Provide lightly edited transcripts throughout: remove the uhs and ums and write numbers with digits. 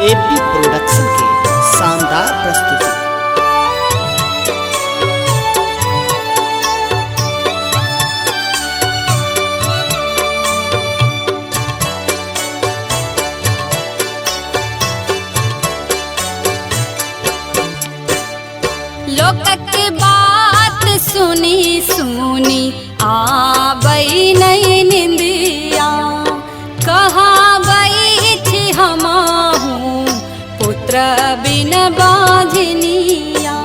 AP production के शानदार प्रस्तुति। लोक के बात सुनी सुनी आबई नहीं निंदिया, कहाँ गई थी हमहूँ पुत्र बिन बांझनिया।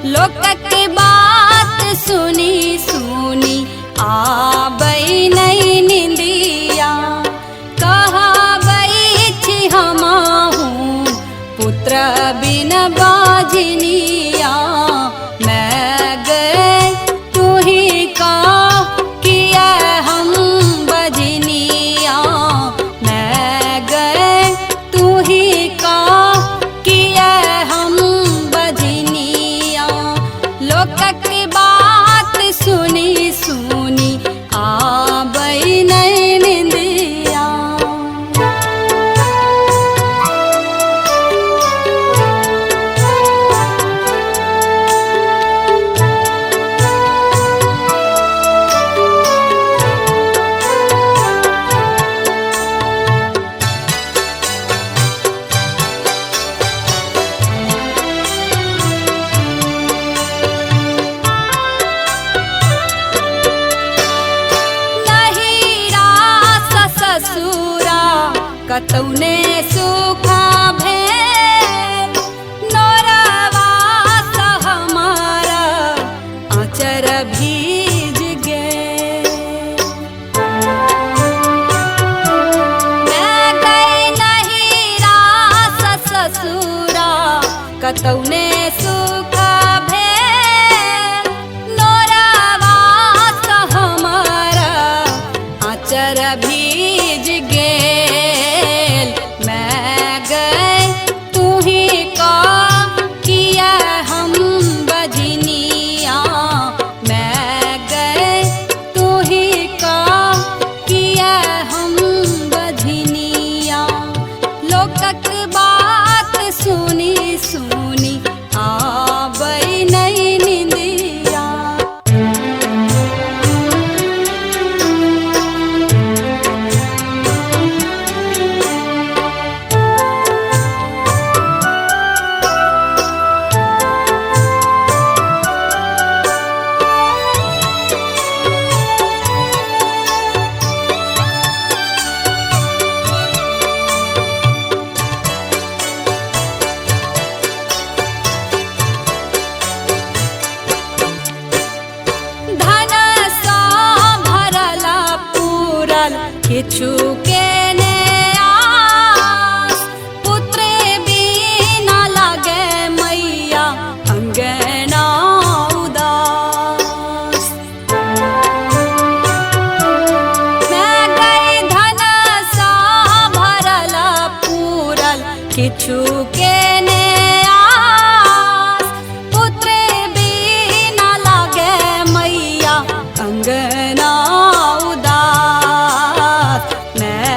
लोक के बात सुनी सुनी आबई नहीं निंदिया, कहाँ गई थी हमहूँ पुत्र बिन बांझनिया। मैं गए तू ही का किया हम बजनिया, मैं गए तू ही का किया हम बजनिया। लोक की बात सुनी सुनी आबई नहीं निंदिया। कतौने सुखा भेल नोरवा सा हमारा आचर भीज गे। मैं गई नहीं रास ससुरा, कतौने सुखा भेल नोरवा सा हमारा आचर भीज गे। बात सुनी सुनी आबई नहीं निंदिया। किछु के ने आस, पुत्रे बिना लागे मैया अंगना उदास। मैं गई धन सा भरला पूरल, किछु के ने आस, पुत्रे बिना लागे मैया अंगना उदास। मैं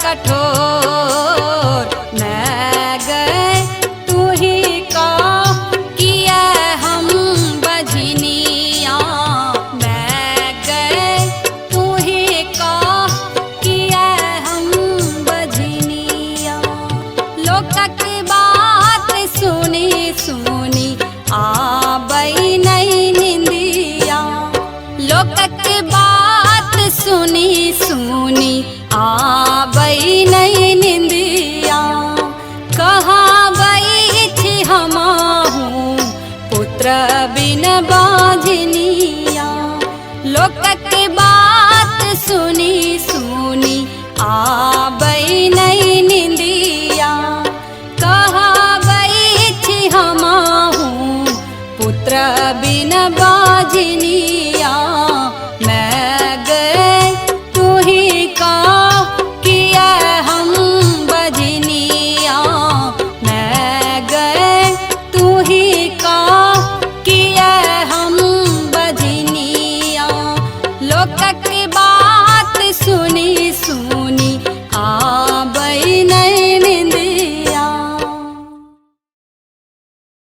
कठोर। मैं गए तू ही का किया हम बजनिया। मैं गए तू ही का किया हम बजनिया। लोक की बात सुनी सुनी आबई नहीं निंदिया। लोक की बात सुनी सुनी आबई नहीं निंदिया। कहाँ गई थी हमाहू पुत्र बिन बाजनिया। लोक की बात सुनी सुनी आबई नहीं निंदिया। कहाँ गई थी हमाहू पुत्र बिन बाजनिया। मैं गए तू ही का किया हम बजनिया। मैं गए तू ही का किया हम बजनिया। लोक की बात सुनी सुनी आबई